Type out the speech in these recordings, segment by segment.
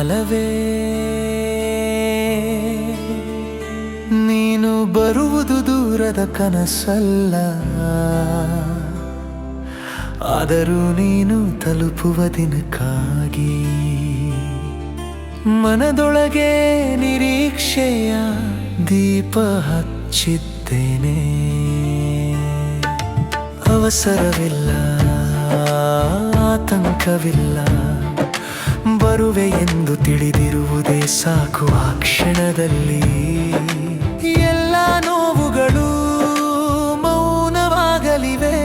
ಕಾಲವೇ ನೀನು ಬರುವುದು ದೂರದ ಕನಸಲ್ಲ, ಆದರೂ ನೀನು ತಲುಪುವ ದಿನಕ್ಕಾಗಿ ಮನದೊಳಗೆ ನಿರೀಕ್ಷೆಯ ದೀಪ ಹಚ್ಚಿದ್ದೇನೆ. ಅವಸರವಿಲ್ಲ, ಆತಂಕವಿಲ್ಲ, ಬರುವೆ ಎಂದು ತಿಳಿದಿರುವುದೇ ಸಾಕು. ಆ ಕ್ಷಣದಲ್ಲಿ ಎಲ್ಲ ನೋವುಗಳು ಮೌನವಾಗಲಿವೆ.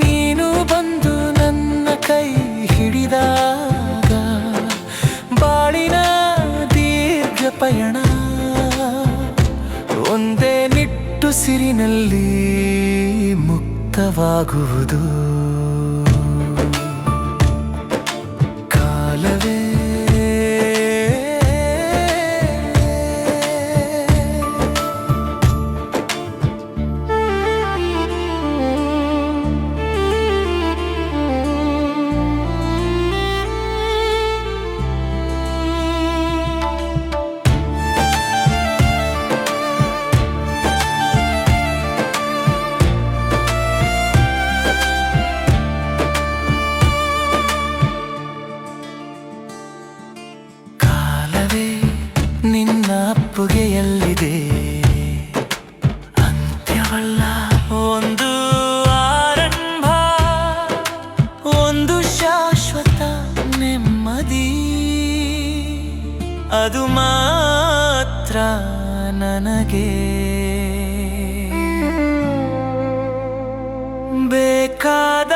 ನೀನು ಬಂದು ನನ್ನ ಕೈ ಹಿಡಿದಾಗ ಬಾಳಿನ ದೀರ್ಘ ಪಯಣ ಒಂದೇ ನಿಟ್ಟುಸಿರಿನಲ್ಲಿ ಮುಕ್ತವಾಗುವುದು. ಕಾಲವೇ ನಿನ್ನ ಅಪ್ಪುಗೆಯಲ್ಲಿದೆ, ಅಂತ್ಯವಲ್ಲ ಒಂದು ಆರಂಭ, ಒಂದು ಶಾಶ್ವತ ನೆಮ್ಮದಿ. ಅದು ಮಾತ್ರ ನನಗೆ ಬೇಕಾದ